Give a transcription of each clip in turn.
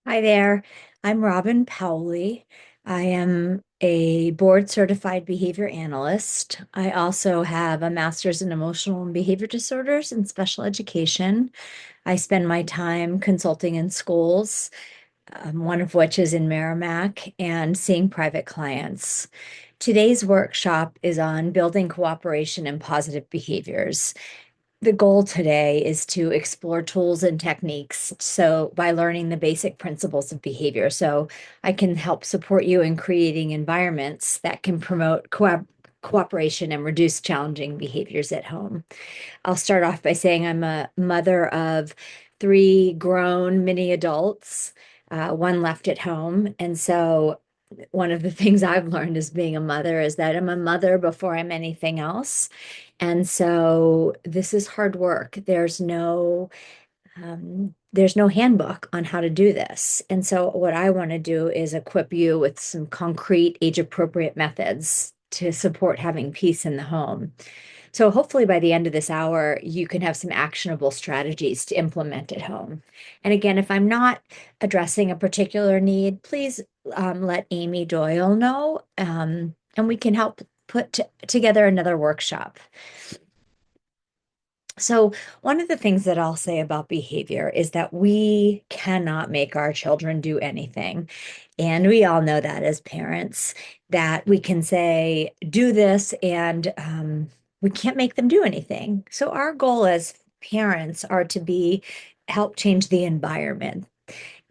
Hi there. I'm Robyn Powley. I am a board certified behavior analyst. I also have a master's in emotional and behavior disorders and special education. I spend my time consulting in schools, one of which is in Merrimack, and seeing private clients. Today's workshop is on building cooperation and positive behaviors. The goal today is to explore tools and techniques. So, by learning the basic principles of behavior, so I can help support you in creating environments that can promote cooperation and reduce challenging behaviors at home. I'll start off by saying I'm a mother of three grown mini adults, one left at home. And so, one of the things I've learned as being a mother is that I'm a mother before I'm anything else. And so this is hard work. There's no handbook on how to do this. And so what I want to do is equip you with some concrete age appropriate methods to support having peace in the home. So hopefully by the end of this hour, you can have some actionable strategies to implement at home. And again, if I'm not addressing a particular need, please let Amy Doyle know, and we can help put together another workshop. So, one of the things that I'll say about behavior is that we cannot make our children do anything. And we all know that as parents, that we can say, do this, and we can't make them do anything. So, our goal as parents are to be help change the environment.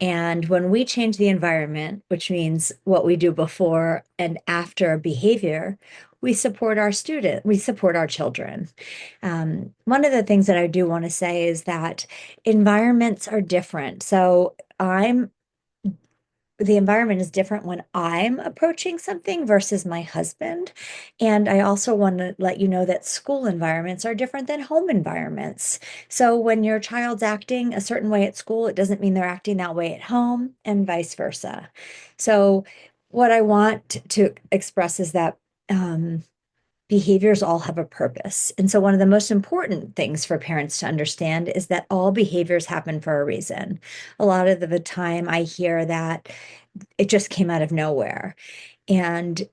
And when we change the environment, which means what we do before and after behavior, we support our children. One of the things that I do want to say is that environments are different. So the environment is different when I'm approaching something versus my husband. And I also want to let you know that school environments are different than home environments. So when your child's acting a certain way at school, it doesn't mean they're acting that way at home, and vice versa. So what I want to express is that behaviors all have a purpose. And so, one of the most important things for parents to understand is that all behaviors happen for a reason. A lot of the time, I hear that it just came out of nowhere. And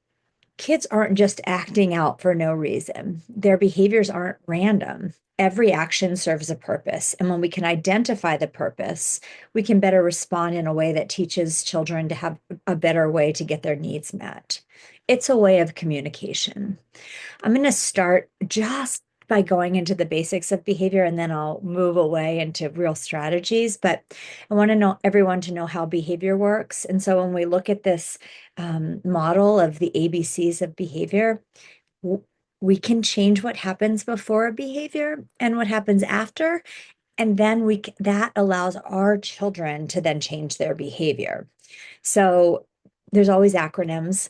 kids aren't just acting out for no reason, their behaviors aren't random. Every action serves a purpose. And when we can identify the purpose, we can better respond in a way that teaches children to have a better way to get their needs met. It's a way of communication. I'm going to start just by going into the basics of behavior, and then I'll move away into real strategies. But I want to know everyone to know how behavior works. And so when we look at this model of the ABCs of behavior, we can change what happens before a behavior and what happens after. And then that allows our children to then change their behavior. So there's always acronyms.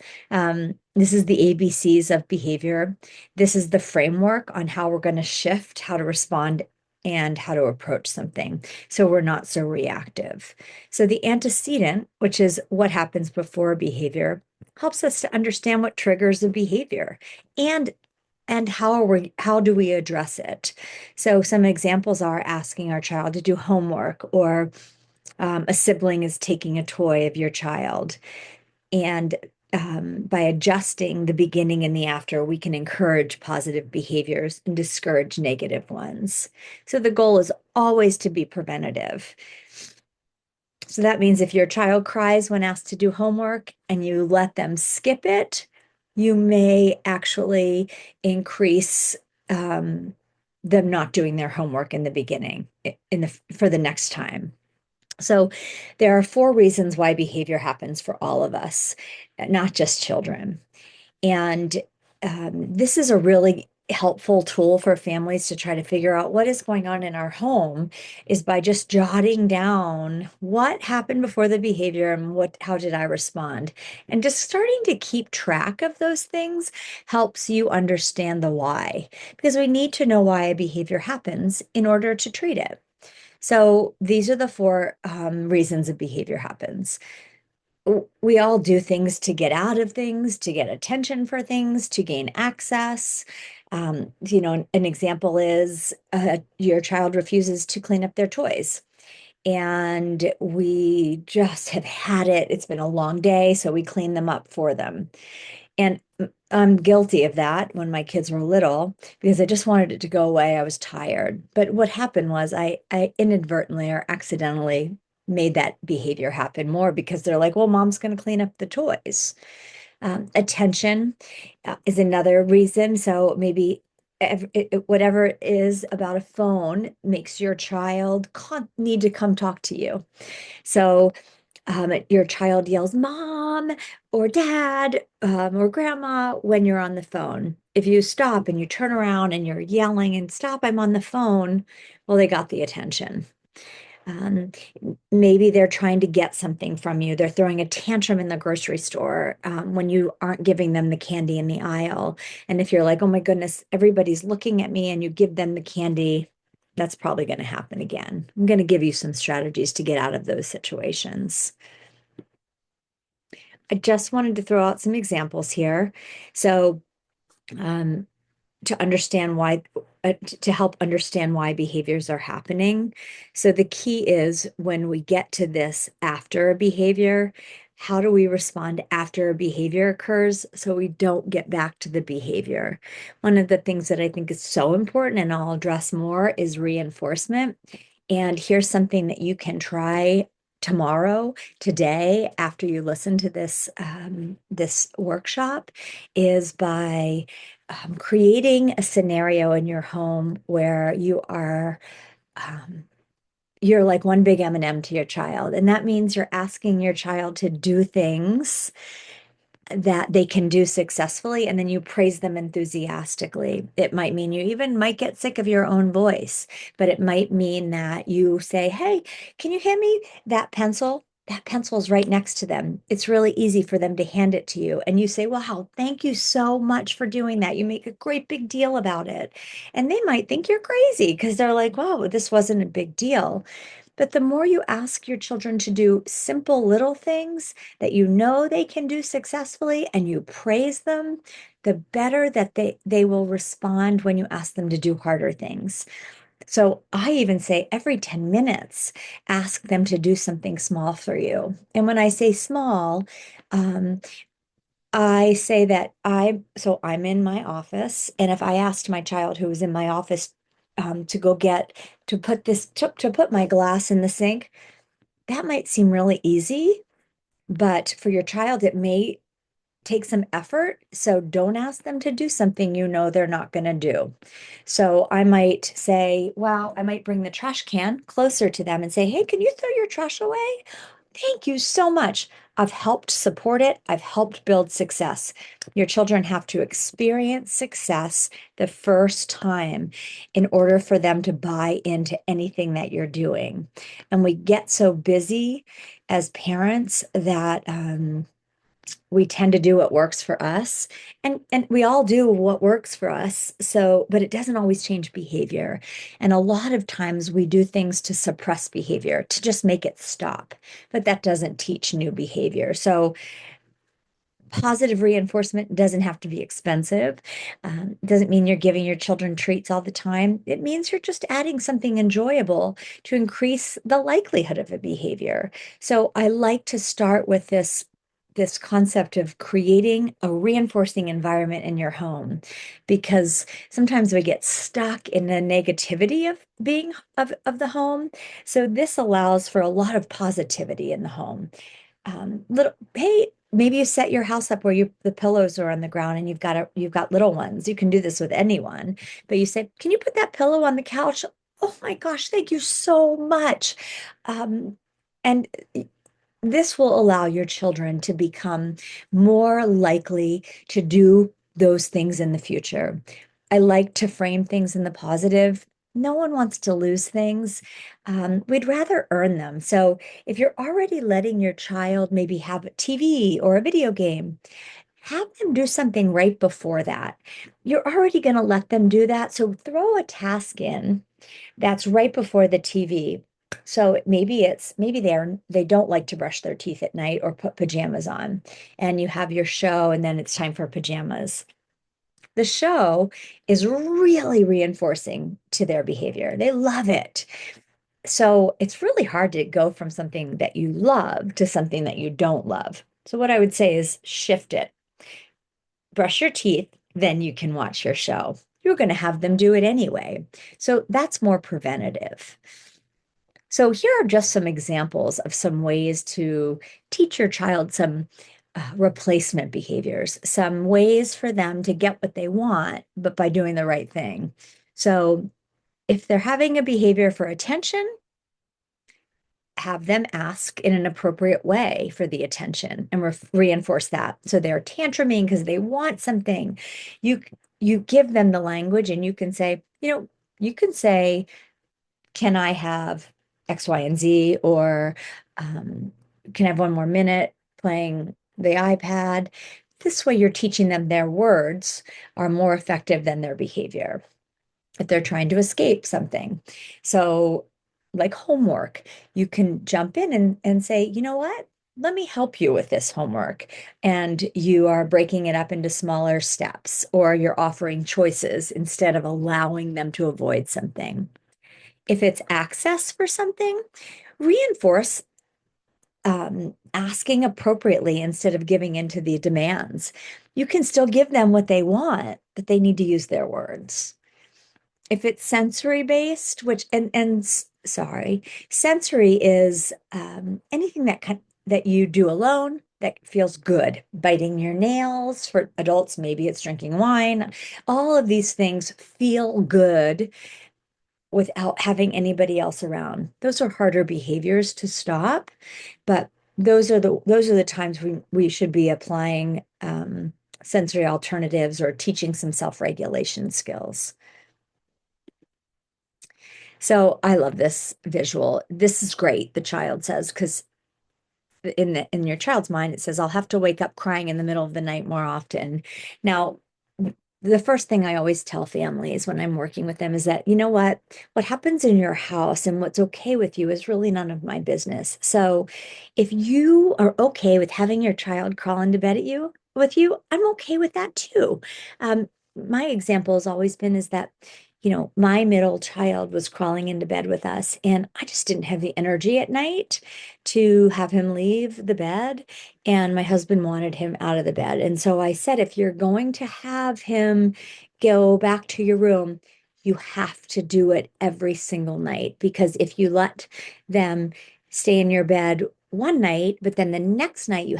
This is the ABCs of behavior. This is the framework on how we're going to shift, how to respond, and how to approach something. So we're not so reactive. So the antecedent, which is what happens before a behavior, helps us to understand what triggers a behavior and how do we address it. So some examples are asking our child to do homework, or a sibling is taking a toy of your child. And by adjusting the beginning and the after, we can encourage positive behaviors and discourage negative ones. So the goal is always to be preventative. So that means if your child cries when asked to do homework and you let them skip it, you may actually increase them not doing their homework in the beginning for the next time. So there are four reasons why behavior happens for all of us, not just children. And this is a really helpful tool for families to try to figure out what is going on in our home, is by just jotting down what happened before the behavior and how did I respond. And just starting to keep track of those things helps you understand the why, because we need to know why a behavior happens in order to treat it. So these are the four reasons a behavior happens. We all do things to get out of things, to get attention for things, to gain access. An example is your child refuses to clean up their toys. and we just have had it. It's been a long day, so we clean them up for them. And I'm guilty of that when my kids were little because I just wanted it to go away. I was tired. But what happened was I inadvertently or accidentally made that behavior happen more because they're like, well, mom's going to clean up the toys. Attention is another reason. So maybe whatever it is about a phone makes your child need to come talk to you. So your child yells mom or dad or grandma when you're on the phone. If you stop and you turn around and you're yelling and stop, I'm on the phone, well, they got the attention. Um, Maybe they're trying to get something from you. They're throwing a tantrum in the grocery store when you aren't giving them the candy in the aisle. And if you're like, oh my goodness, everybody's looking at me and you give them the candy, that's probably going to happen again. I'm going to give you some strategies to get out of those situations. I just wanted to throw out some examples here. So, um, to understand why, to help understand why behaviors are happening. So the key is when we get to this after a behavior, how do we respond after a behavior occurs so we don't get back to the behavior? One of the things that I think is so important, and I'll address more, is reinforcement. And here's something that you can try tomorrow, today, after you listen to this workshop, is by creating a scenario in your home where um, you're like one big M&M to your child. And that means you're asking your child to do things that they can do successfully, and then you praise them enthusiastically. It might mean you even might get sick of your own voice, but it might mean that you say, hey, can you hand me that pencil? That pencil is right next to them. It's really easy for them to hand it to you. And you say, wow, thank you so much for doing that. You make a great big deal about it. And they might think you're crazy because they're like, whoa, this wasn't a big deal. But the more you ask your children to do simple little things that you know they can do successfully and you praise them, the better that they will respond when you ask them to do harder things. So I even say every 10 minutes, ask them to do something small for you. And when I say small, um, I say that so I'm in my office, and if I asked my child who was in my office to go to put my glass in the sink, that might seem really easy, but for your child, it may take some effort. So don't ask them to do something you know they're not going to do. So I might say, wow, I might bring the trash can closer to them and say, hey, can you throw your trash away? Thank you so much. I've helped support it. I've helped build success. Your children have to experience success the first time in order for them to buy into anything that you're doing. And we get so busy as parents that we tend to do what works for us, and we all do what works for us, so but it doesn't always change behavior, and a lot of times we do things to suppress behavior to just make it stop, but that doesn't teach new behavior. So positive reinforcement doesn't have to be expensive. Doesn't mean you're giving your children treats all the time. It means you're just adding something enjoyable to increase the likelihood of a behavior. So I like to start with this concept of creating a reinforcing environment in your home, because sometimes we get stuck in the negativity of being of the home. So this allows for a lot of positivity in the home. Little, hey, maybe you set your house up where the pillows are on the ground and you've got little ones. You can do this with anyone, but you say, can you put that pillow on the couch? Oh my gosh, thank you so much. Um, and this will allow your children to become more likely to do those things in the future. I like to frame things in the positive. No one wants to lose things. We'd rather earn them. So if you're already letting your child maybe have a TV or a video game, have them do something right before that. You're already going to let them do that. So throw a task in that's right before the TV. So maybe they don't like to brush their teeth at night or put pajamas on, and you have your show and then it's time for pajamas. The show is really reinforcing to their behavior. They love it. So it's really hard to go from something that you love to something that you don't love. So what I would say is shift it. Brush your teeth, then you can watch your show. You're going to have them do it anyway. So that's more preventative. So here are just some examples of some ways to teach your child some replacement behaviors, some ways for them to get what they want, but by doing the right thing. So if they're having a behavior for attention, have them ask in an appropriate way for the attention and reinforce that. So they're tantruming because they want something. You you give them the language and you can say, you can say, can I have X, Y, and Z? Or can I have one more minute playing the iPad? This way, you're teaching them their words are more effective than their behavior if they're trying to escape something. So, like homework, you can jump in and say, you know what? Let me help you with this homework. And you are breaking it up into smaller steps, or you're offering choices instead of allowing them to avoid something. If it's access for something, reinforce asking appropriately instead of giving into the demands. You can still give them what they want, but they need to use their words. If it's sensory based, which and sorry, sensory is anything that you do alone that feels good. Biting your nails for adults, maybe it's drinking wine. All of these things feel good without having anybody else around. Those are harder behaviors to stop, but those are the times we should be applying sensory alternatives or teaching some self-regulation skills. So I love this visual. This is great, the child says, because in your child's mind, it says, I'll have to wake up crying in the middle of the night more often. Now, the first thing I always tell families when I'm working with them is that, you know what happens in your house and what's okay with you is really none of my business. So if you are okay with having your child crawl into bed with you, I'm okay with that too. My example has always been is that, my middle child was crawling into bed with us, and I just didn't have the energy at night to have him leave the bed. And my husband wanted him out of the bed. And so I said, if you're going to have him go back to your room, you have to do it every single night. Because if you let them stay in your bed one night, but then the next night you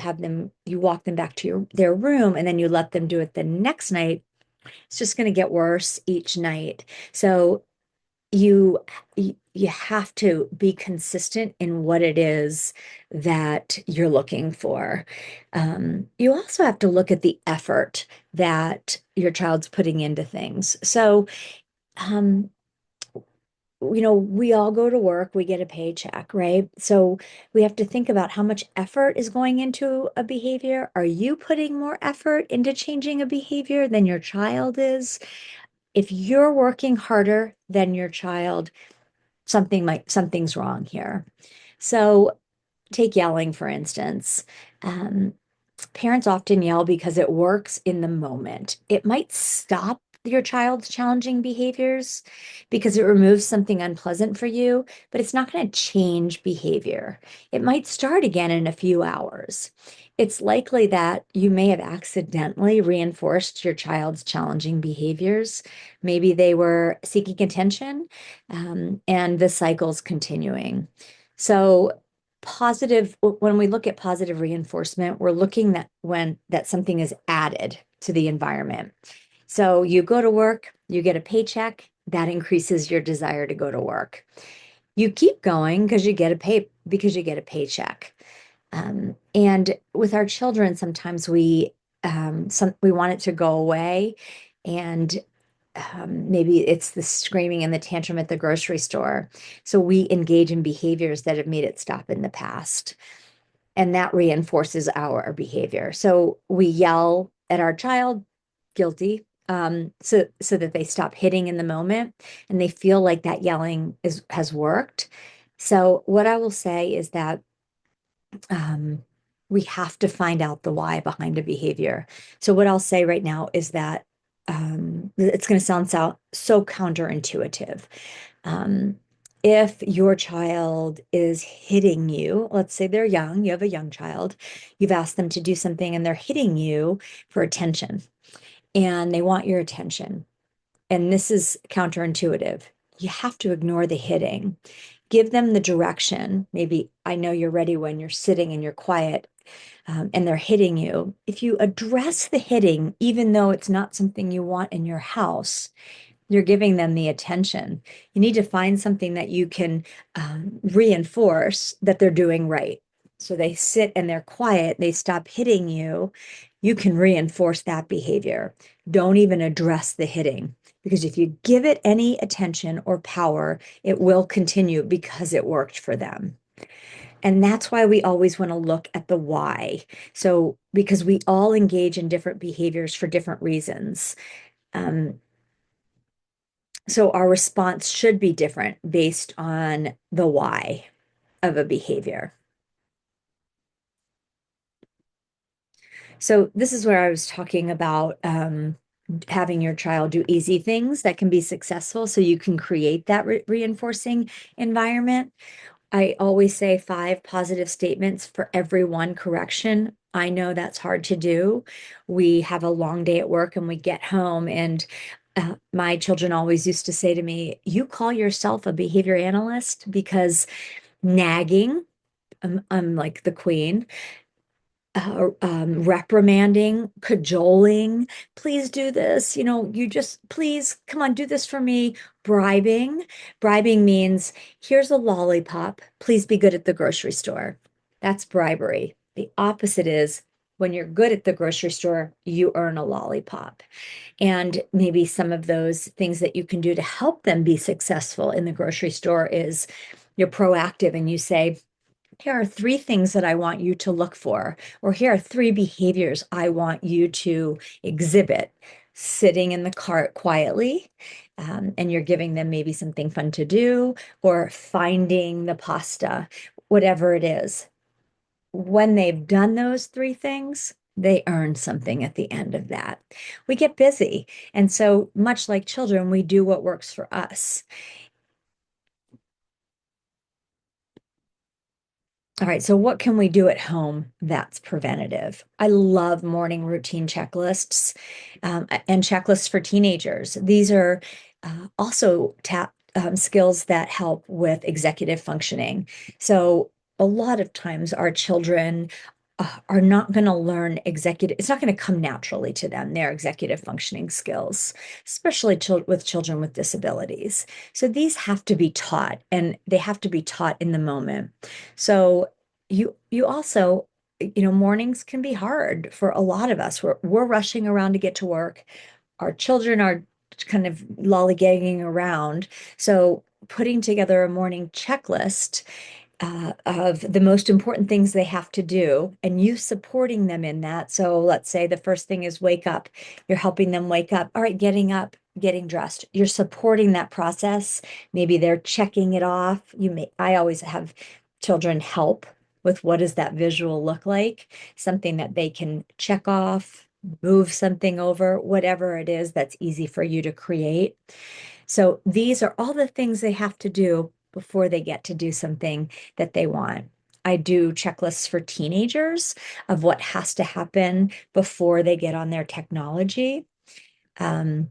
walk them back to their room, and then you let them do it the next night, it's just going to get worse each night. So you you have to be consistent in what it is that you're looking for. You also have to look at the effort that your child's putting into things. So, um, we all go to work, we get a paycheck, right? So we have to think about how much effort is going into a behavior. Are you putting more effort into changing a behavior than your child is? If you're working harder than your child, something's wrong here. So take yelling, for instance. Um, Parents often yell because it works in the moment. It might stop your child's challenging behaviors because it removes something unpleasant for you, but it's not going to change behavior. It might start again in a few hours. It's likely that you may have accidentally reinforced your child's challenging behaviors. Maybe they were seeking attention, and the cycle's continuing. So when we look at positive reinforcement, we're looking that something is added to the environment. So you go to work, you get a paycheck, that increases your desire to go to work. You keep going because you get a paycheck. And with our children, sometimes we want it to go away, and maybe it's the screaming and the tantrum at the grocery store. So we engage in behaviors that have made it stop in the past, and that reinforces our behavior. So we yell at our child, guilty, so that they stop hitting in the moment and they feel like that yelling has worked. So what I will say is that um, we have to find out the why behind a behavior. So what I'll say right now is that it's going to sound so counterintuitive. Um, If your child is hitting you, let's say they're young, you have a young child, you've asked them to do something and they're hitting you for attention and they want your attention. And this is counterintuitive. You have to ignore the hitting. Give them the direction. Maybe I know you're ready when you're sitting and you're quiet, and they're hitting you. If you address the hitting, even though it's not something you want in your house, you're giving them the attention. You need to find something that you can reinforce that they're doing right. So they sit and they're quiet, they stop hitting you. You can reinforce that behavior. Don't even address the hitting because if you give it any attention or power, it will continue because it worked for them. And that's why we always want to look at the why. So, because we all engage in different behaviors for different reasons. Um, so our response should be different based on the why of a behavior. So this is where I was talking about having your child do easy things that can be successful so you can create that reinforcing environment. I always say 5 positive statements for every one correction. I know that's hard to do. We have a long day at work and we get home, and my children always used to say to me, "You call yourself a behavior analyst?" Because nagging, I'm like the queen, reprimanding, cajoling, please do this. You just, please, come on, do this for me. Bribing. Bribing means here's a lollipop. Please be good at the grocery store. That's bribery. The opposite is when you're good at the grocery store, you earn a lollipop. And maybe some of those things that you can do to help them be successful in the grocery store is you're proactive and you say, here are 3 things that I want you to look for, or here are 3 behaviors I want you to exhibit. Sitting in the cart quietly, and you're giving them maybe something fun to do, or finding the pasta, whatever it is. When they've done those 3 things, they earn something at the end of that. We get busy. And so, much like children, we do what works for us. All right, so what can we do at home that's preventative? I love morning routine checklists, and checklists for teenagers. These are also skills that help with executive functioning. So a lot of times our children are not going to learn executive, it's not going to come naturally to them, their executive functioning skills, especially with children with disabilities. So these have to be taught and they have to be taught in the moment. So you also, mornings can be hard for a lot of us. We're rushing around to get to work. Our children are kind of lollygagging around. So putting together a morning checklist of the most important things they have to do and you supporting them in that. So let's say the first thing is wake up. You're helping them wake up. All right, getting up, getting dressed. You're supporting that process. Maybe they're checking it off. I always have children help with what does that visual look like? Something that they can check off, move something over, whatever it is that's easy for you to create. So these are all the things they have to do before they get to do something that they want. I do checklists for teenagers of what has to happen before they get on their technology. Um,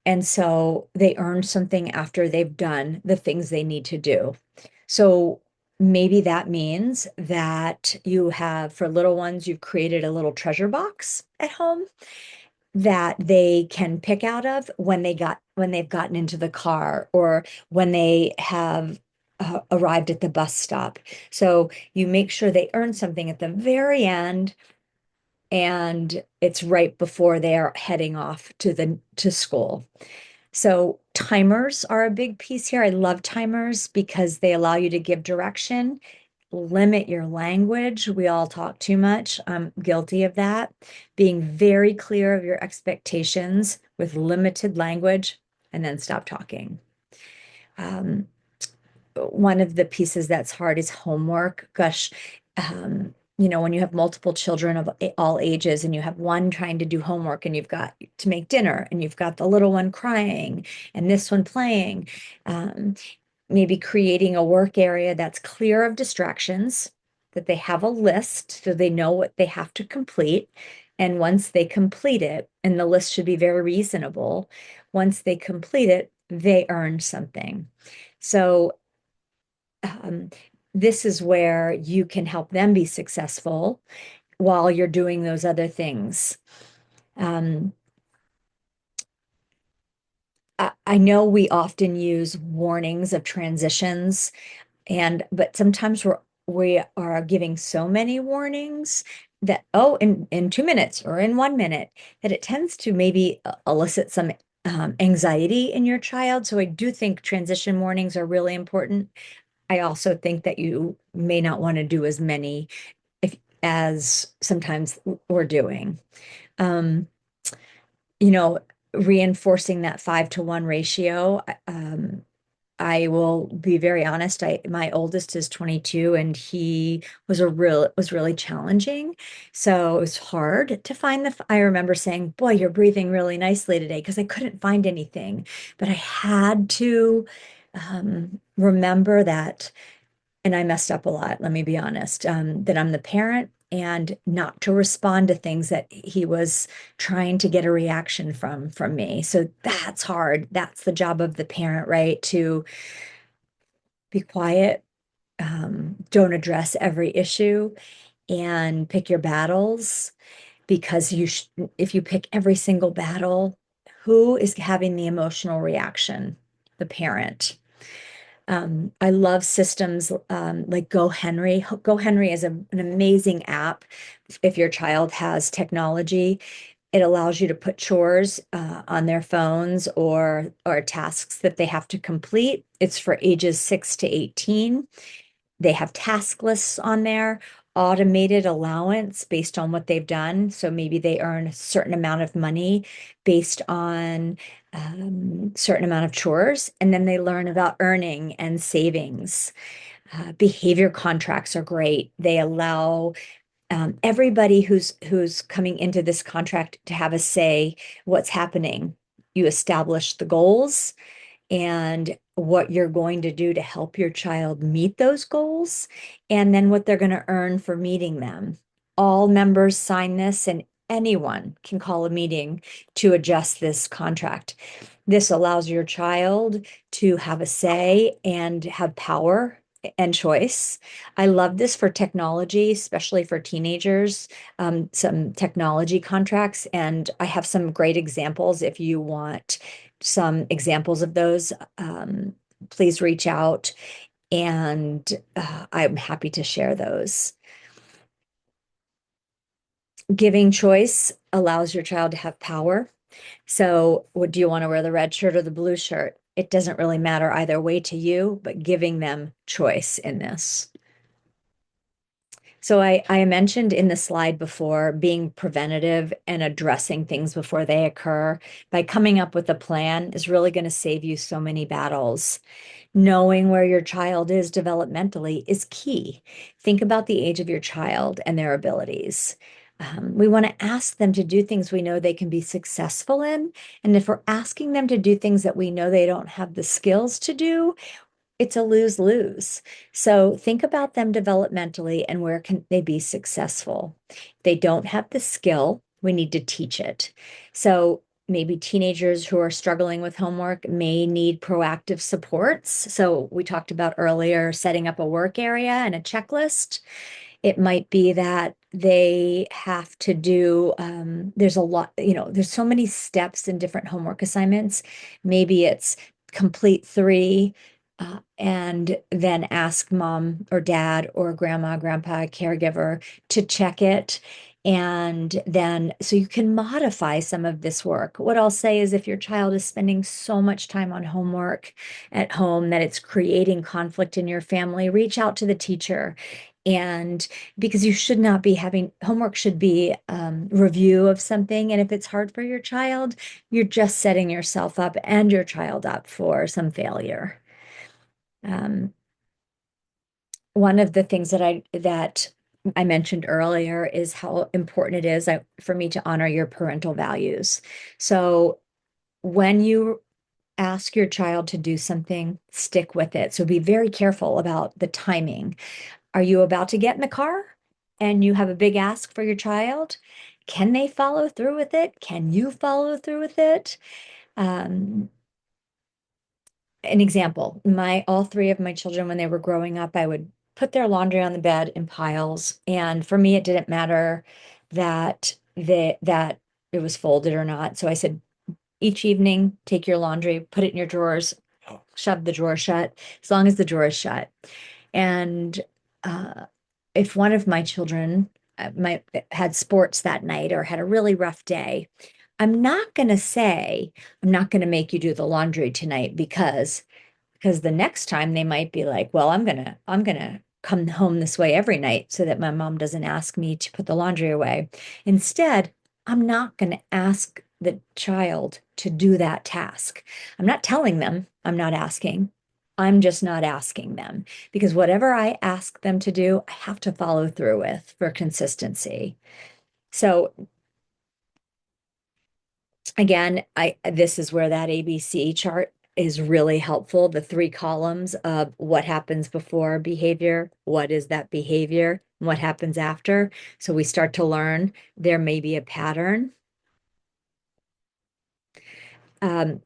and so they earn something after they've done the things they need to do. So maybe that means that you have, for little ones, you've created a little treasure box at home that they can pick out of when they've gotten into the car or when they have arrived at the bus stop. So you make sure they earn something at the very end and it's right before they're heading off to school. So timers are a big piece here. I love timers because they allow you to give direction, limit your language. We all talk too much. I'm guilty of that. Being very clear of your expectations with limited language and then stop talking. Um, one of the pieces that's hard is homework. Gosh, when you have multiple children of all ages and you have one trying to do homework and you've got to make dinner and you've got the little one crying and this one playing, maybe creating a work area that's clear of distractions, that they have a list so they know what they have to complete. And once they complete it, and the list should be very reasonable, once they complete it, they earn something. So um, this is where you can help them be successful while you're doing those other things. Um, I know we often use warnings of transitions, and but sometimes we are giving so many warnings that, oh, in 2 minutes or in 1 minute, that it tends to maybe elicit some anxiety in your child. So I do think transition warnings are really important. I also think that you may not want to do as many if, as sometimes we're doing. Um, you know, reinforcing that 5-to-1 ratio. I will be very honest. My oldest is 22 and he was really challenging. So it was hard to find I remember saying, "Boy, you're breathing really nicely today," because I couldn't find anything. But I had to remember that, and I messed up a lot, let me be honest, that I'm the parent and not to respond to things that he was trying to get a reaction from me. So that's hard. That's the job of the parent, right? To be quiet, don't address every issue, and pick your battles, because if you pick every single battle, who is having the emotional reaction? The parent. I love systems like GoHenry. GoHenry is an amazing app. If your child has technology, it allows you to put chores on their phones or tasks that they have to complete. It's for ages 6 to 18. They have task lists on there, automated allowance based on what they've done. So maybe they earn a certain amount of money based on certain amount of chores, and then they learn about earning and savings. Behavior contracts are great. They allow everybody who's coming into this contract to have a say what's happening. You establish the goals and what you're going to do to help your child meet those goals, and then what they're going to earn for meeting them. All members sign this, and anyone can call a meeting to adjust this contract. This allows your child to have a say and have power and choice. I love this for technology, especially for teenagers, some technology contracts. And I have some great examples. If you want some examples of those, please reach out, and I'm happy to share those. Giving choice allows your child to have power. So, do you want to wear the red shirt or the blue shirt? It doesn't really matter either way to you, but giving them choice in this. So I mentioned in the slide before being preventative and addressing things before they occur. By coming up with a plan is really going to save you so many battles. Knowing where your child is developmentally is key. Think about the age of your child and their abilities. We want to ask them to do things we know they can be successful in. And if we're asking them to do things that we know they don't have the skills to do, it's a lose-lose. So think about them developmentally and where can they be successful. If they don't have the skill, we need to teach it. So maybe teenagers who are struggling with homework may need proactive supports. So we talked about earlier setting up a work area and a checklist. It might be that they have to do, there's a lot, there's so many steps in different homework assignments. Maybe it's complete three, and then ask mom or dad or grandma, grandpa, caregiver to check it. And then, so you can modify some of this work. What I'll say is if your child is spending so much time on homework at home that it's creating conflict in your family, reach out to the teacher. And because you should not be having homework, should be review of something. And if it's hard for your child, you're just setting yourself up and your child up for some failure. Um, one of the things that I mentioned earlier is how important it is for me to honor your parental values. So when you ask your child to do something, stick with it. So be very careful about the timing. Are you about to get in the car and you have a big ask for your child? Can they follow through with it? Can you follow through with it? Um, an example, my all three of my children, when they were growing up, I would put their laundry on the bed in piles. And for me, it didn't matter that it was folded or not. So I said, each evening, take your laundry, put it in your drawers, shove the drawer shut, as long as the drawer is shut. And uh, if one of my children had sports that night or had a really rough day, I'm not going to say, I'm not going to make you do the laundry tonight because the next time they might be like, well, I'm gonna come home this way every night so that my mom doesn't ask me to put the laundry away. Instead, I'm not going to ask the child to do that task. I'm not telling them, I'm not asking. I'm just not asking them because whatever I ask them to do, I have to follow through with for consistency. So again, I this is where that ABC chart is really helpful. The three columns of what happens before behavior, what is that behavior, and what happens after. So we start to learn there may be a pattern. Um,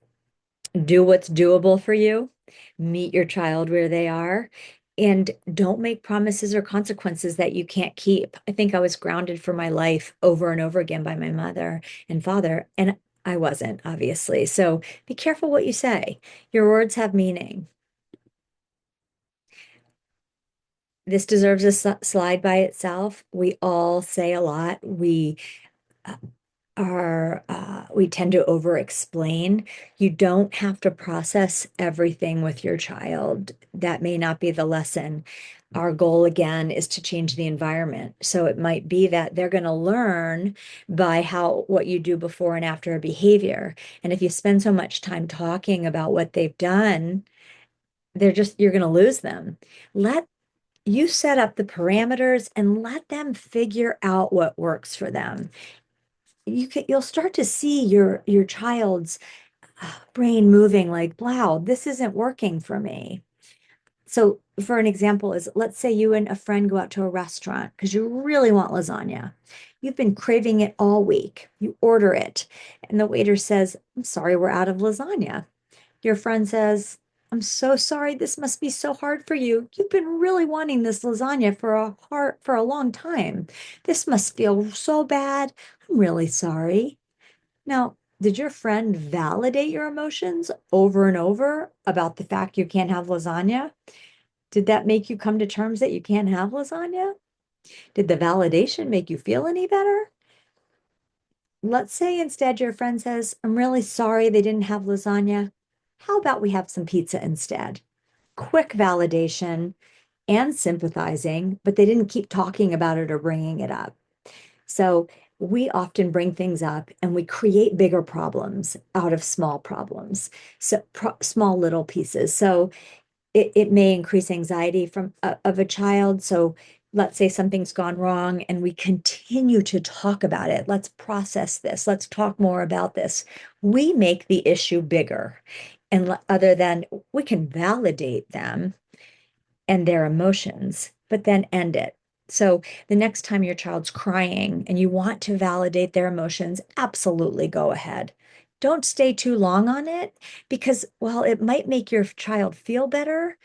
do what's doable for you, meet your child where they are, and don't make promises or consequences that you can't keep. I think I was grounded for my life over and over again by my mother and father, and I wasn't, obviously. So be careful what you say. Your words have meaning. This deserves a slide by itself. We all say a lot. Uh, we tend to over explain. You don't have to process everything with your child. That may not be the lesson. Our goal again is to change the environment. So it might be that they're going to learn by how what you do before and after a behavior. And if you spend so much time talking about what they've done, you're going to lose them. Let you set up the parameters and let them figure out what works for them. You'll start to see your child's brain moving like, wow, this isn't working for me. So for an example is, let's say you and a friend go out to a restaurant because you really want lasagna. You've been craving it all week. You order it and the waiter says, I'm sorry, we're out of lasagna. Your friend says, I'm so sorry, this must be so hard for you. You've been really wanting this lasagna for a long time. This must feel so bad. I'm really sorry. Now, did your friend validate your emotions over and over about the fact you can't have lasagna? Did that make you come to terms that you can't have lasagna? Did the validation make you feel any better? Let's say instead your friend says, I'm really sorry they didn't have lasagna. How about we have some pizza instead? Quick validation and sympathizing, but they didn't keep talking about it or bringing it up. So we often bring things up and we create bigger problems out of small problems, so small little pieces. So it may increase anxiety of a child. So let's say something's gone wrong and we continue to talk about it. Let's process this. Let's talk more about this. We make the issue bigger. And other than we can validate them and their emotions, but then end it. So the next time your child's crying and you want to validate their emotions, absolutely go ahead. Don't stay too long on it because while it might make your child feel better,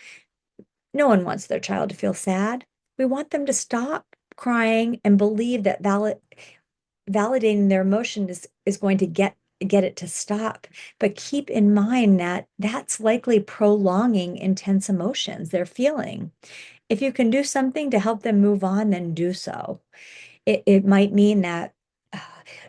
no one wants their child to feel sad. We want them to stop crying and believe that validating their emotion is going to get it to stop. But keep in mind that that's likely prolonging intense emotions they're feeling. If you can do something to help them move on, then do so. It might mean that uh,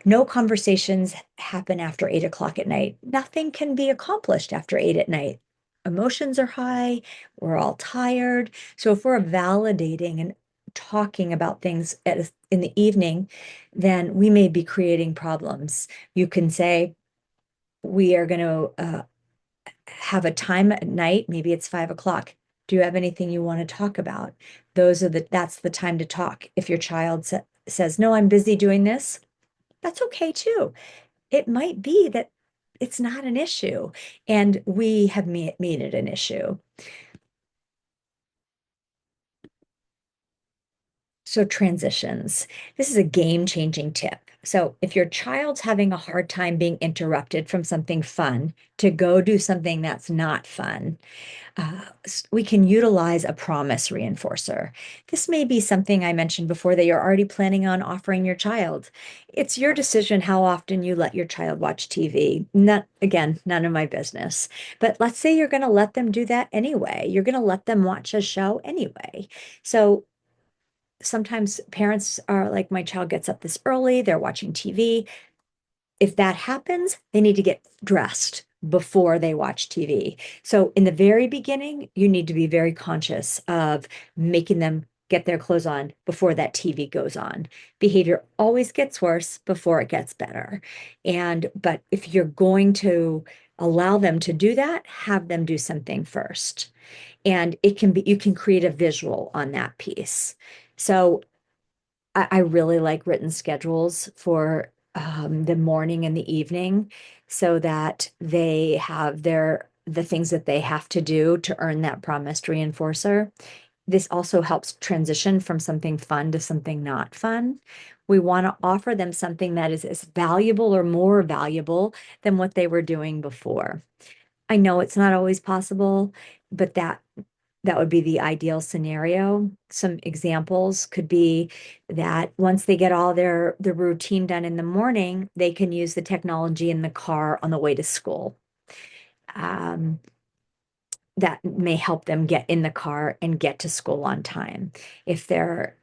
no conversations happen after 8 o'clock at night. Nothing can be accomplished after 8 at night. Emotions are high, we're all tired. So if we're validating and talking about things in the evening, then we may be creating problems. You can say, we are going to have a time at night, maybe it's 5 o'clock. Do you have anything you want to talk about? That's the time to talk. If your child says, no, I'm busy doing this, that's okay too. It might be that it's not an issue. And we have made it an issue. So transitions. This is a game-changing tip. So if your child's having a hard time being interrupted from something fun to go do something that's not fun, we can utilize a promise reinforcer. This may be something I mentioned before that you're already planning on offering your child. It's your decision how often you let your child watch TV. Not, again, none of my business. But let's say you're going to let them do that anyway. You're going to let them watch a show anyway. So sometimes parents are like, my child gets up this early, they're watching TV. If that happens, they need to get dressed before they watch TV. So in the very beginning, you need to be very conscious of making them get their clothes on before that TV goes on. Behavior always gets worse before it gets better. But if you're going to allow them to do that, have them do something first. And it can be, you can create a visual on that piece. So I really like written schedules for the morning and the evening so that they have the things that they have to do to earn that promised reinforcer. This also helps transition from something fun to something not fun. We want to offer them something that is as valuable or more valuable than what they were doing before. I know it's not always possible, but that would be the ideal scenario. Some examples could be that once they get all the routine done in the morning, they can use the technology in the car on the way to school. Um, that may help them get in the car and get to school on time. If they're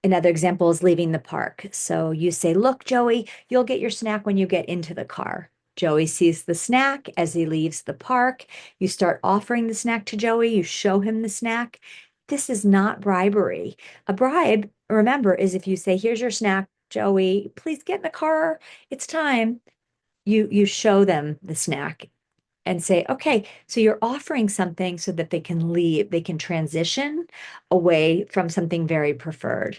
Another example is leaving the park. So you say, look, Joey, you'll get your snack when you get into the car. Joey sees the snack as he leaves the park. You start offering the snack to Joey. You show him the snack. This is not bribery. A bribe, remember, is if you say, here's your snack, Joey, please get in the car. It's time. You show them the snack and say, okay, so you're offering something so that they can leave, they can transition away from something very preferred.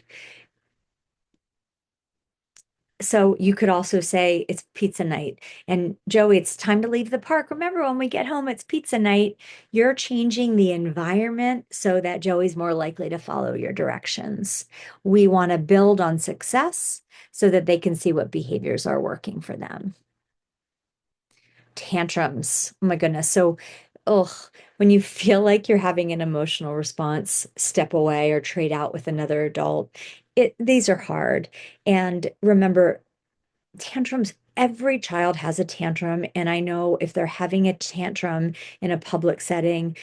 So you could also say it's pizza night. And Joey, it's time to leave the park. Remember, when we get home, it's pizza night. You're changing the environment so that Joey's more likely to follow your directions. We want to build on success so that they can see what behaviors are working for them. Tantrums. Oh my goodness. So, ugh, when you feel like you're having an emotional response, step away or trade out with another adult. These are hard. And remember, tantrums, every child has a tantrum. And I know if they're having a tantrum in a public setting,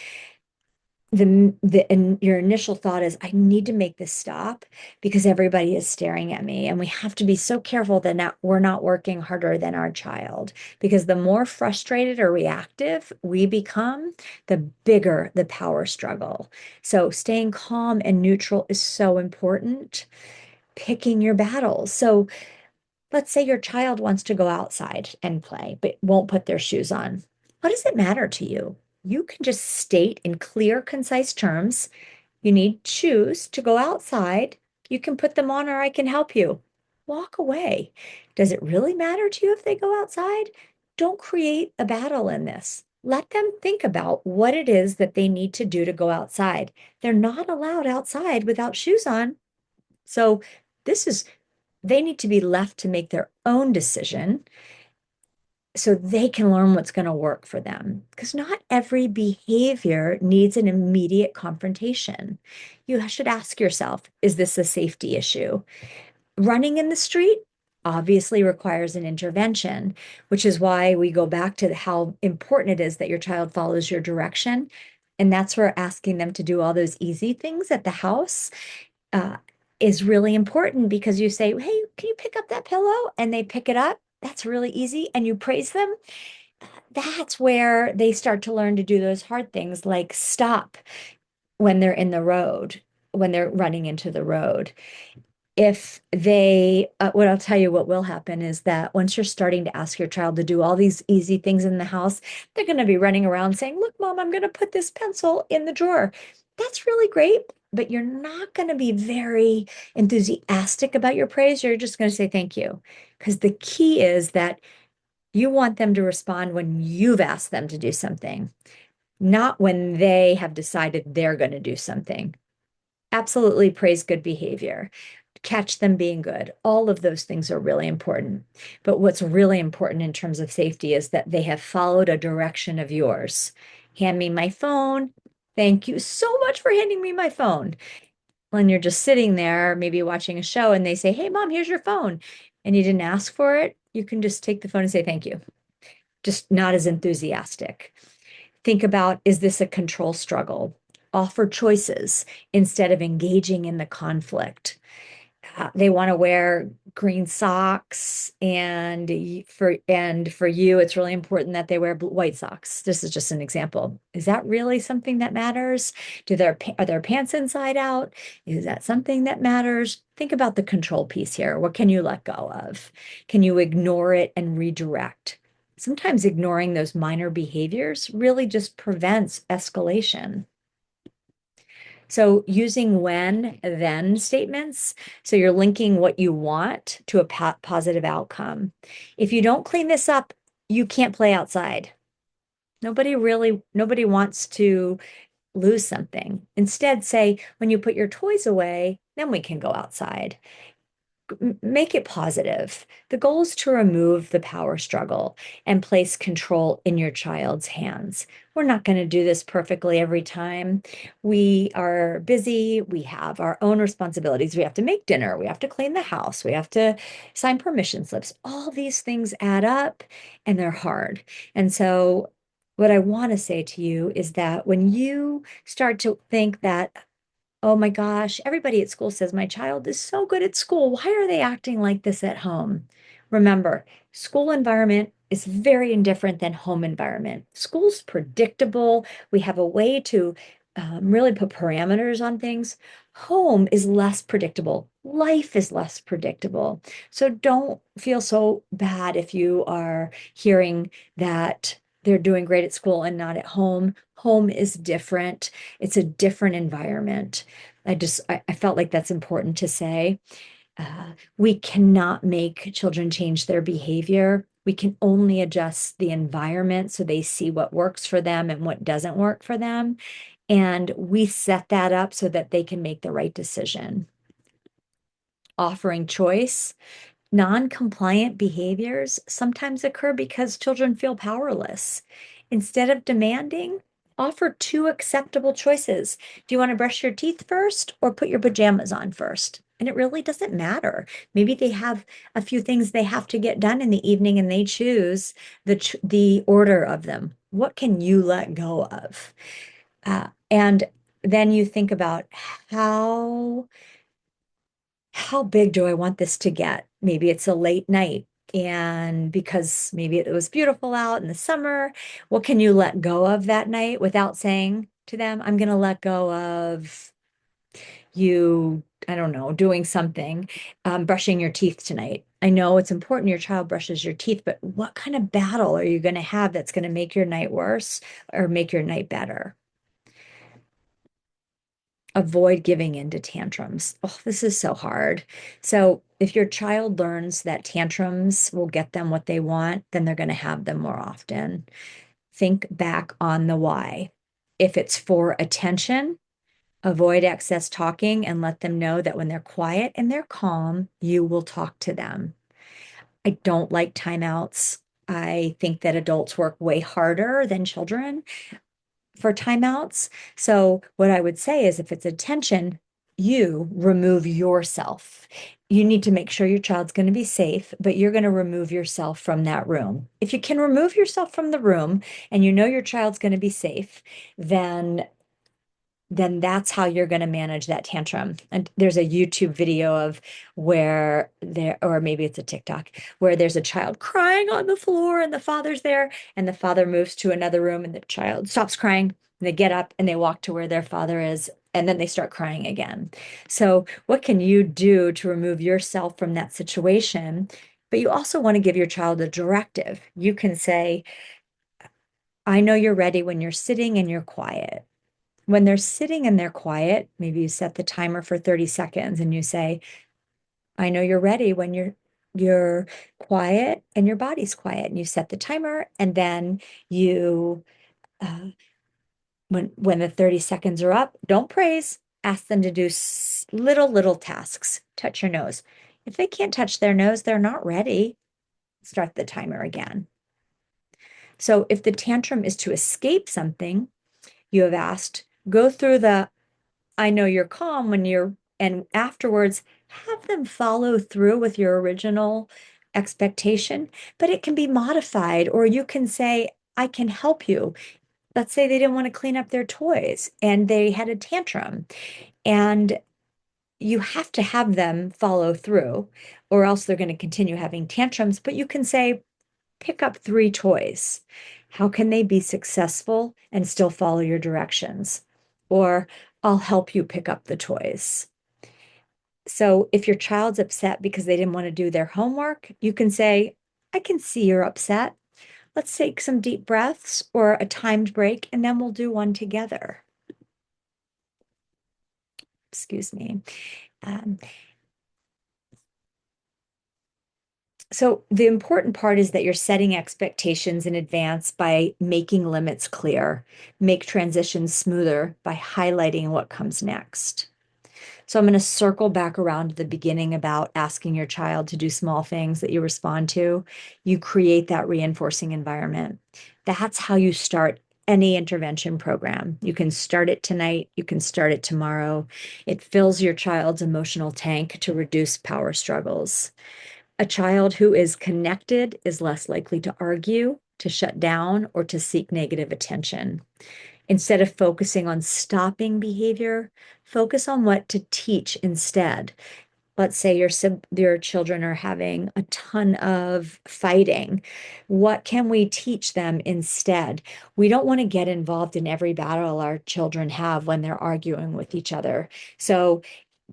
and your initial thought is, I need to make this stop because everybody is staring at me. And we have to be so careful that we're not working harder than our child, because the more frustrated or reactive we become, the bigger the power struggle. So staying calm and neutral is so important. Picking your battles. So let's say your child wants to go outside and play, but won't put their shoes on. What does it matter to you? You can just state in clear, concise terms, you need shoes to go outside. You can put them on, or I can help you. Walk away. Does it really matter to you if they go outside? Don't create a battle in this. Let them think about what it is that they need to do to go outside. They're not allowed outside without shoes on. So this is they need to be left to make their own decision so they can learn what's going to work for them. Because not every behavior needs an immediate confrontation. You should ask yourself, is this a safety issue? Running in the street obviously requires an intervention, which is why we go back to how important it is that your child follows your direction. And that's where asking them to do all those easy things at the house uh, is really important, because you say, hey, can you pick up that pillow? And they pick it up. That's really easy. And you praise them. That's where they start to learn to do those hard things like stop when they're in the road, when they're running into the road. If they, what I'll tell you, what will happen is that once you're starting to ask your child to do all these easy things in the house, they're going to be running around saying, look, mom, I'm going to put this pencil in the drawer. That's really great, but you're not going to be very enthusiastic about your praise. You're just going to say thank you. Because the key is that You want them to respond when you've asked them to do something, not when they have decided they're going to do something. Absolutely praise good behavior, catch them being good. All of those things are really important. But what's really important in terms of safety is that they have followed a direction of yours. Hand me my phone. Thank you so much for handing me my phone. When you're just sitting there, maybe watching a show, and they say, "Hey, mom, here's your phone," and you didn't ask for it, you can just take the phone and say, "Thank you." Just not as enthusiastic. Think about, is this a control struggle? Offer choices instead of engaging in the conflict. They want to wear green socks, and for you it's really important that they wear white socks. This is just an example. Is that really something that matters? Are their pants inside out? Is that something that matters? Think about the control piece here. What can you let go of? Can you ignore it and redirect? Sometimes ignoring those minor behaviors really just prevents escalation. So using when, then statements. So you're linking what you want to a positive outcome. If you don't clean this up, you can't play outside. Nobody wants to lose something. Instead, say, when you put your toys away, then we can go outside. Make it positive. The goal is to remove the power struggle and place control in your child's hands. We're not going to do this perfectly every time. We are busy. We have our own responsibilities. We have to make dinner. We have to clean the house. We have to sign permission slips. All these things add up and they're hard. And so, what I want to say to you is that when you start to think that, oh my gosh, everybody at school says my child is so good at school. Why are they acting like this at home? Remember, school environment is very indifferent than home environment. School's predictable. We have a way to really put parameters on things. Home is less predictable. Life is less predictable. So don't feel so bad if you are hearing that they're doing great at school and not at home. Home is different. It's a different environment. I felt like that's important to say. We cannot make children change their behavior. We can only adjust the environment so they see what works for them and what doesn't work for them. And we set that up so that they can make the right decision. Offering choice. Non-compliant behaviors sometimes occur because children feel powerless. Instead of demanding, offer two acceptable choices. Do you want to brush your teeth first or put your pajamas on first? And it really doesn't matter. Maybe they have a few things they have to get done in the evening and they choose the order of them. What can you let go of? And then you think about how big do I want this to get? Maybe it's a late night. And because maybe it was beautiful out in the summer, what can you let go of that night without saying to them, I'm going to let go of you, I don't know, doing something, brushing your teeth tonight. I know it's important your child brushes your teeth, but what kind of battle are you going to have that's going to make your night worse or make your night better? Avoid giving in to tantrums. Oh, this is so hard. So, if your child learns that tantrums will get them what they want, then they're going to have them more often. Think back on the why. If it's for attention, avoid excess talking and let them know that when they're quiet and they're calm, you will talk to them. I don't like timeouts. I think that adults work way harder than children for timeouts. So what I would say is if it's attention, you remove yourself. You need to make sure your child's going to be safe, but you're going to remove yourself from that room. If you can remove yourself from the room and you know your child's going to be safe, then that's how you're going to manage that tantrum. And there's a YouTube video of where there, or maybe it's a TikTok, where there's a child crying on the floor and the father's there, and the father moves to another room and the child stops crying. And they get up and they walk to where their father is, and then they start crying again. So, what can you do to remove yourself from that situation? But you also want to give your child a directive. You can say, I know you're ready when you're sitting and you're quiet. When they're sitting and they're quiet, maybe you set the timer for 30 seconds and you say, I know you're ready when you're you're quiet and your body's quiet and you set the timer and then you uh, when the 30 seconds are up, don't praise. Ask them to do little tasks. Touch your nose. If they can't touch their nose, they're not ready. Start the timer again. So if the tantrum is to escape something, you have asked, go through the I know you're calm when you're, and afterwards, have them follow through with your original expectation, but it can be modified, or you can say, I can help you. Let's say they didn't want to clean up their toys and they had a tantrum, and you have to have them follow through, or else they're going to continue having tantrums. But you can say, pick up three toys. How can they be successful and still follow your directions? Or I'll help you pick up the toys. So if your child's upset because they didn't want to do their homework, you can say, I can see you're upset. Let's take some deep breaths or a timed break, and then we'll do one together. Excuse me. Um, So the important part is that you're setting expectations in advance by making limits clear, make transitions smoother by highlighting what comes next. So I'm going to circle back around to the beginning about asking your child to do small things that you respond to. You create that reinforcing environment. That's how you start any intervention program. You can start it tonight, you can start it tomorrow. It fills your child's emotional tank to reduce power struggles. A child who is connected is less likely to argue, to shut down, or to seek negative attention. Instead of focusing on stopping behavior, focus on what to teach instead. Let's say your children are having a ton of fighting. What can we teach them instead? We don't want to get involved in every battle our children have when they're arguing with each other. So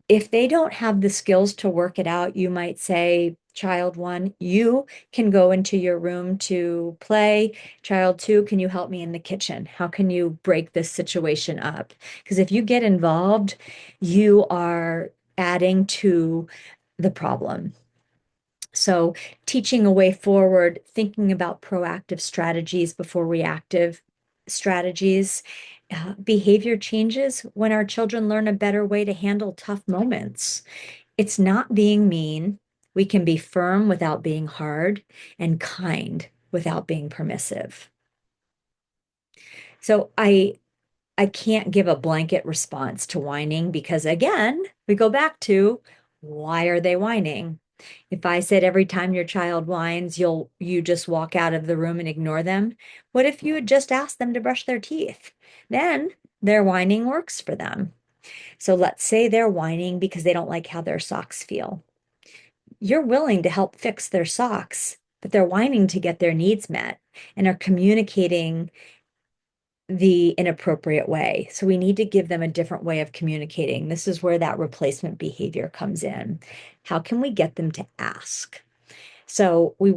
if they don't have the skills to work it out, you might say, child one, you can go into your room to play. Child two, can you help me in the kitchen? How can you break this situation up? Because if you get involved, you are adding to the problem. So, teaching a way forward, thinking about proactive strategies before reactive strategies. Behavior changes when our children learn a better way to handle tough moments. It's not being mean. We can be firm without being hard and kind without being permissive. So, I can't give a blanket response to whining because, again, we go back to why are they whining? If I said every time your child whines, you just walk out of the room and ignore them, what if you had just asked them to brush their teeth? Then their whining works for them. So let's say they're whining because they don't like how their socks feel. You're willing to help fix their socks, but they're whining to get their needs met and are communicating the inappropriate way. So we need to give them a different way of communicating. This is where that replacement behavior comes in. How can we get them to ask? So we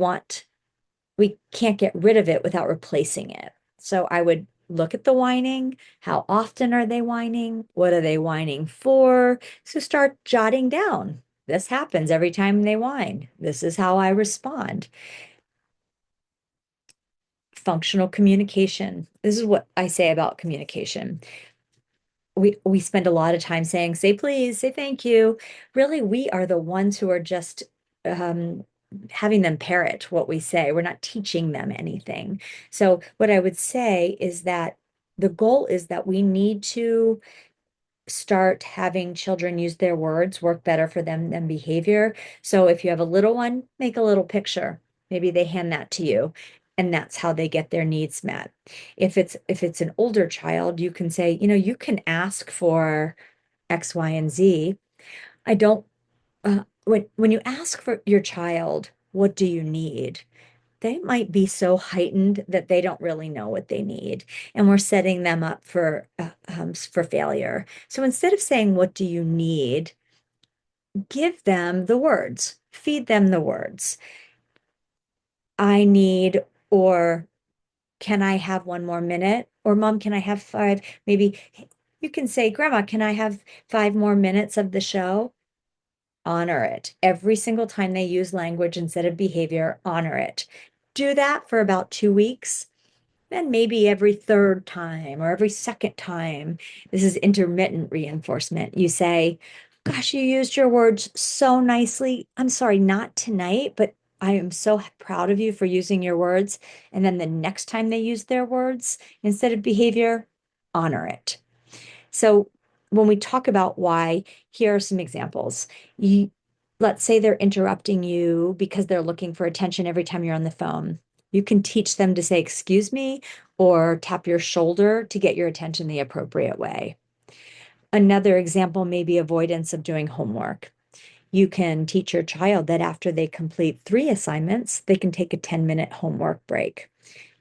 can't get rid of it without replacing it. So I would look at the whining. How often are they whining? What are they whining for? So start jotting down. This happens every time they whine. This is how I respond. Functional communication. This is what I say about communication. We spend a lot of time saying, say please, say thank you. Really, we are the ones who are just um, having them parrot what we say. We're not teaching them anything. So what I would say is that the goal is that we need to start having children use their words work better for them than behavior. So if you have a little one, make a little picture. Maybe they hand that to you, and that's how they get their needs met. If it's an older child, you can say, you can ask for X, Y, and Z. I don't when you ask for your child, what do you need? They might be so heightened that they don't really know what they need, and we're setting them up for failure. So instead of saying, "What do you need?" give them the words, feed them the words. I need, or can I have one more minute? Or Mom, can I have five? Maybe you can say, Grandma, can I have 5 more minutes of the show? honor it. Every single time they use language instead of behavior, honor it. Do that for about 2 weeks. Then maybe every third time or every second time, this is intermittent reinforcement. You say, gosh, you used your words so nicely. I'm sorry, not tonight, but I am so proud of you for using your words. And then the next time they use their words instead of behavior, honor it. So when we talk about why, here are some examples. Let's say they're interrupting you because they're looking for attention every time you're on the phone. You can teach them to say, excuse me, or tap your shoulder to get your attention the appropriate way. Another example may be avoidance of doing homework. You can teach your child that after they complete 3 assignments, they can take a 10-minute homework break.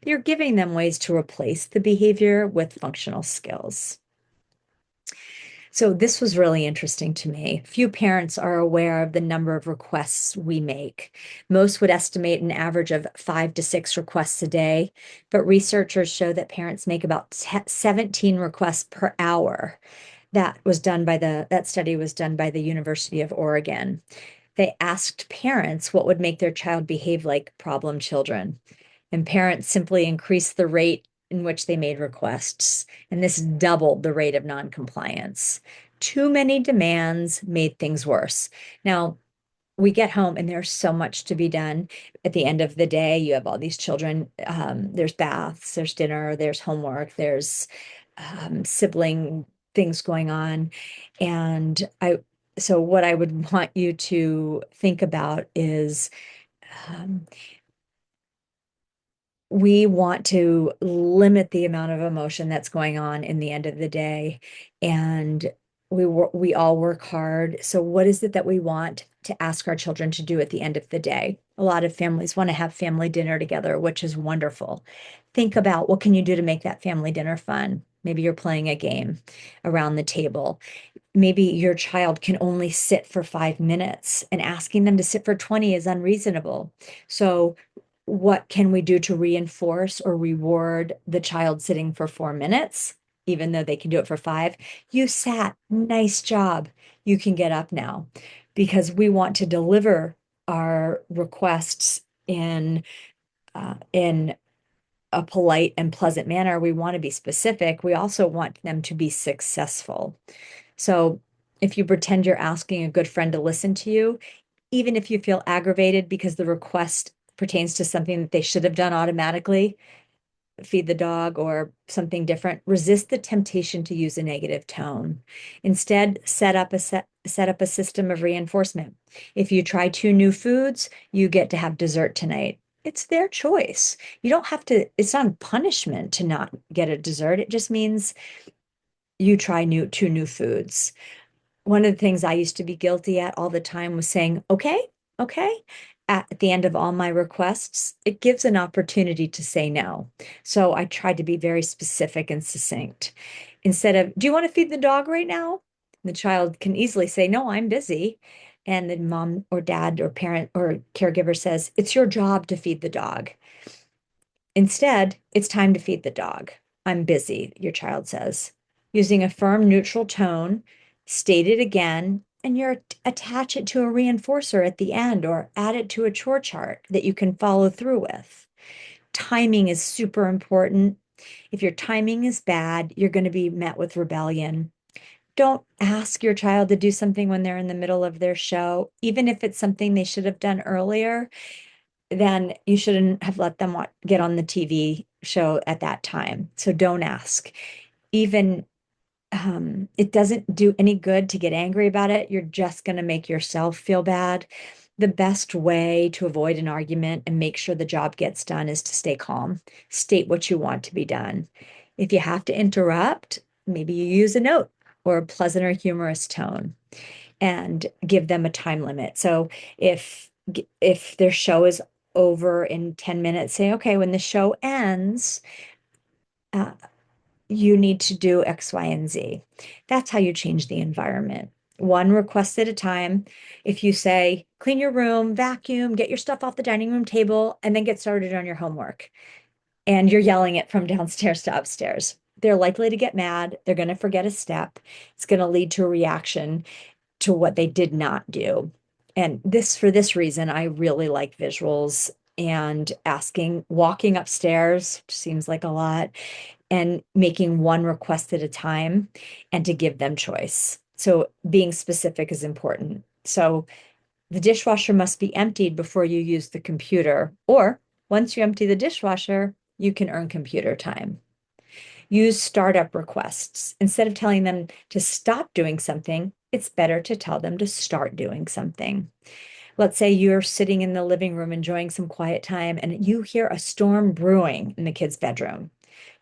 You're giving them ways to replace the behavior with functional skills. So this was really interesting to me. Few parents are aware of the number of requests we make. Most would estimate an average of 5 to 6 requests a day, but researchers show that parents make about 17 requests per hour. That study was done by the University of Oregon. They asked parents what would make their child behave like problem children, and parents simply increased the rate in which they made requests, and this doubled the rate of noncompliance. Too many demands made things worse. Now, we get home and there's so much to be done. At the end of the day, you have all these children. There's baths, there's dinner, there's homework, there's sibling things going on. So what I would want you to think about is um, we want to limit the amount of emotion that's going on in the end of the day. And we all work hard. So what is it that we want to ask our children to do at the end of the day? A lot of families want to have family dinner together, which is wonderful. Think about what can you do to make that family dinner fun? Maybe you're playing a game around the table. Maybe your child can only sit for 5 minutes and asking them to sit for 20 is unreasonable. So what can we do to reinforce or reward the child sitting for 4 minutes, even though they can do it for 5? You sat, nice job. You can get up now, because we want to deliver our requests in a polite and pleasant manner. We want to be specific. We also want them to be successful. So if you pretend you're asking a good friend to listen to you, even if you feel aggravated because the request pertains to something that they should have done automatically, feed the dog or something different, resist the temptation to use a negative tone. Instead, set up a system of reinforcement. If you try 2 new foods, you get to have dessert tonight. It's their choice. You don't have to, it's not punishment to not get a dessert. It just means you try 2 new foods. One of the things I used to be guilty at all the time was saying, okay, okay, at the end of all my requests. It gives an opportunity to say no. So I tried to be very specific and succinct. Instead of, do you want to feed the dog right now? The child can easily say, no, I'm busy. And then mom or dad or parent or caregiver says, it's your job to feed the dog. Instead, it's time to feed the dog. I'm busy, your child says. Using a firm, neutral tone, state it again, and you attach it to a reinforcer at the end or add it to a chore chart that you can follow through with. Timing is super important. If your timing is bad, you're going to be met with rebellion. Don't ask your child to do something when they're in the middle of their show, even if it's something they should have done earlier. Then you shouldn't have let them get on the TV show at that time. So don't ask. Even it doesn't do any good to get angry about it. You're just going to make yourself feel bad. The best way to avoid an argument and make sure the job gets done is to stay calm. State what you want to be done. If you have to interrupt, maybe you use a note or a pleasant or humorous tone and give them a time limit. So if their show is over in 10 minutes, say, okay, when the show ends, uh, you need to do X, Y, and Z. That's how you change the environment. One request at a time. If you say, clean your room, vacuum, get your stuff off the dining room table, and then get started on your homework, and you're yelling it from downstairs to upstairs, they're likely to get mad. They're going to forget a step. It's going to lead to a reaction. to what they did not do. And this, for this reason, I really like visuals and walking upstairs seems like a lot, and making one request at a time and to give them choice. So being specific is important. So the dishwasher must be emptied before you use the computer, or once you empty the dishwasher, you can earn computer time. Use startup requests. Instead of telling them to stop doing something, it's better to tell them to start doing something. Let's say you're sitting in the living room enjoying some quiet time and you hear a storm brewing in the kid's bedroom.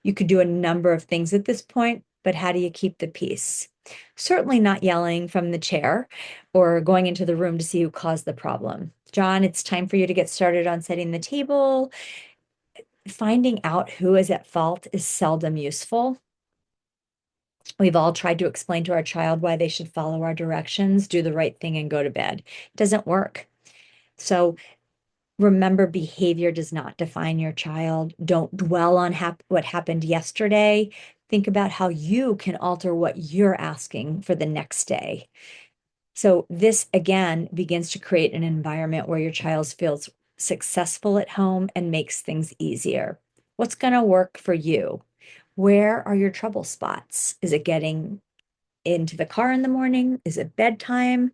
You could do a number of things at this point, but how do you keep the peace? Certainly not yelling from the chair or going into the room to see who caused the problem. John, it's time for you to get started on setting the table. Finding out who is at fault is seldom useful. We've all tried to explain to our child why they should follow our directions, do the right thing, and go to bed. It doesn't work. So remember, behavior does not define your child. Don't dwell on what happened yesterday. Think about how you can alter what you're asking for the next day. So this again begins to create an environment where your child feels successful at home and makes things easier. What's going to work for you? Where are your trouble spots? Is it getting into the car in the morning? Is it bedtime?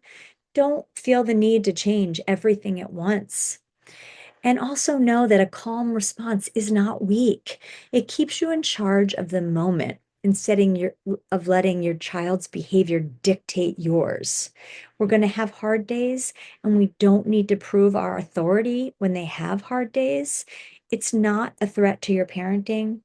Don't feel the need to change everything at once. And also know that a calm response is not weak. It keeps you in charge of the moment of letting your child's behavior dictate yours. We're going to have hard days, and we don't need to prove our authority when they have hard days. It's not a threat to your parenting.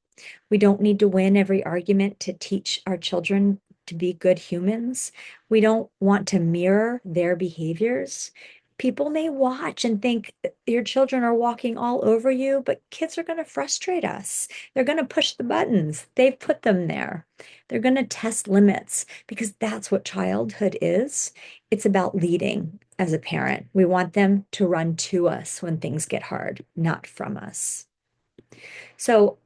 We don't need to win every argument to teach our children to be good humans. We don't want to mirror their behaviors. People may watch and think your children are walking all over you, but kids are going to frustrate us. They're going to push the buttons. They've put them there. They're going to test limits because that's what childhood is. It's about leading as a parent. We want them to run to us when things get hard, not from us. So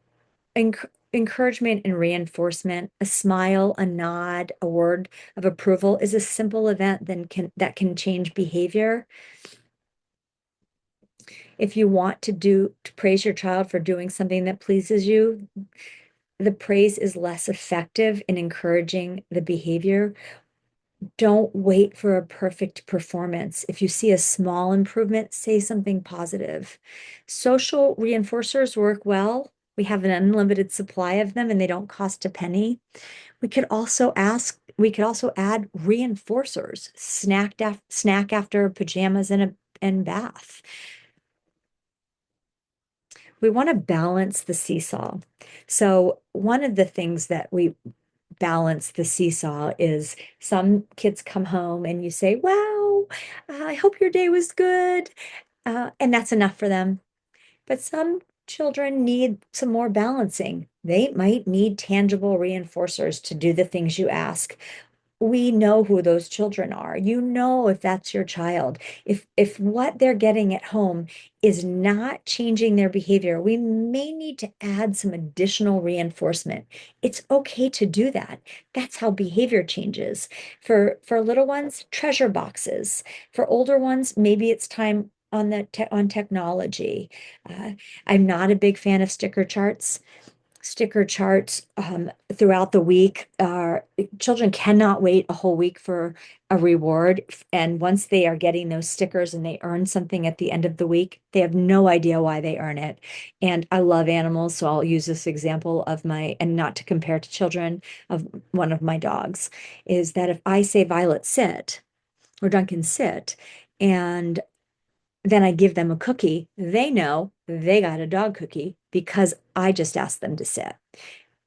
encouragement and reinforcement, a smile, a nod, a word of approval is a simple event that can change behavior. If you want to praise your child for doing something that pleases you, the praise is less effective in encouraging the behavior. Don't wait for a perfect performance. If you see a small improvement, say something positive. Social reinforcers work well. We have an unlimited supply of them and they don't cost a penny. We could also add reinforcers, snack after pajamas and bath. We want to balance the seesaw. So one of the things that we balance the seesaw is some kids come home and you say, wow, I hope your day was good. And that's enough for them. But some children need some more balancing. They might need tangible reinforcers to do the things you ask. We know who those children are. You know if that's your child. If what they're getting at home is not changing their behavior, we may need to add some additional reinforcement. It's okay to do that. That's how behavior changes. For little ones, treasure boxes. For older ones, maybe it's time on technology. Uh, I'm not a big fan of sticker charts throughout the week. Children cannot wait a whole week for a reward. And once they are getting those stickers and they earn something at the end of the week, they have no idea why they earn it. And I love animals, so I'll use this example and not to compare to children, of one of my dogs, is that if I say Violet sit or Duncan sit, and then I give them a cookie, they know they got a dog cookie because I just asked them to sit.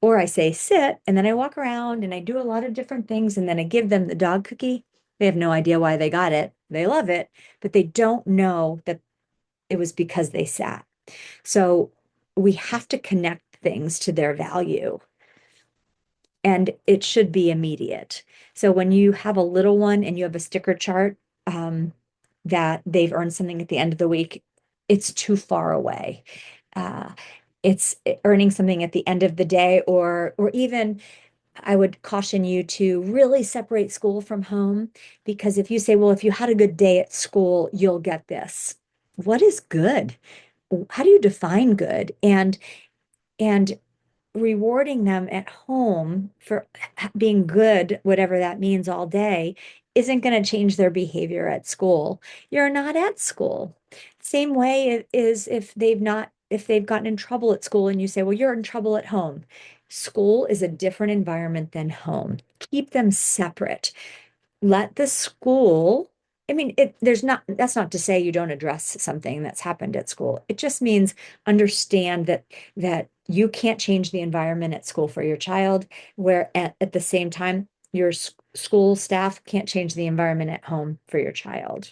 Or I say sit, and then I walk around and I do a lot of different things, and then I give them the dog cookie. They have no idea why they got it. They love it, but they don't know that it was because they sat. So we have to connect things to their value, and it should be immediate. So when you have a little one and you have a sticker chart, that they've earned something at the end of the week, it's too far away. Uh, it's earning something at the end of the day, or even I would caution you to really separate school from home, because if you say, well, if you had a good day at school, you'll get this. What is good? How do you define good? And rewarding them at home for being good, whatever that means all day, isn't going to change their behavior at school. You're not at school. Same way it is if they've gotten in trouble at school and you say, well, you're in trouble at home. School is a different environment than home. Keep them separate. Let the school, I mean, that's not to say you don't address something that's happened at school. It just means understand that you can't change the environment at school for your child, where at the same time, your school staff can't change the environment at home for your child.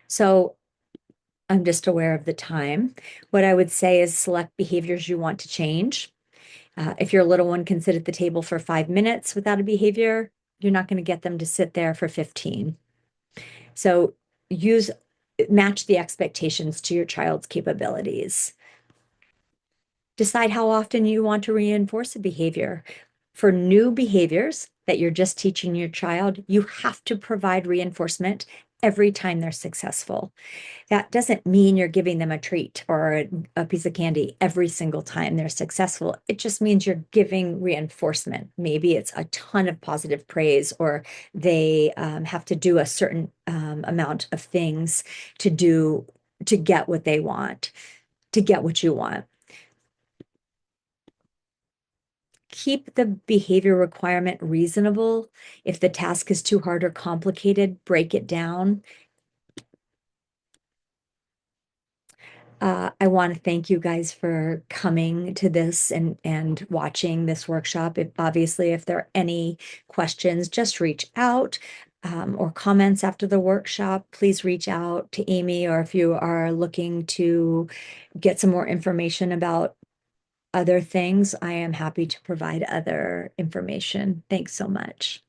So I'm just aware of the time. What I would say is select behaviors you want to change. If your little one can sit at the table for 5 minutes without a behavior, you're not going to get them to sit there for 15. So use match the expectations to your child's capabilities. Decide how often you want to reinforce a behavior. For new behaviors that you're just teaching your child, you have to provide reinforcement every time they're successful. That doesn't mean you're giving them a treat or a piece of candy every single time they're successful. It just means you're giving reinforcement. Maybe it's a ton of positive praise, or they have to do a certain amount of things to get what they want, to get what you want. Keep the behavior requirement reasonable. If the task is too hard or complicated, break it down. I want to thank you guys for coming to this and watching this workshop. If there are any questions, just reach out, or comments after the workshop, please reach out to Amy, or if you are looking to get some more information about other things, I am happy to provide other information. Thanks so much.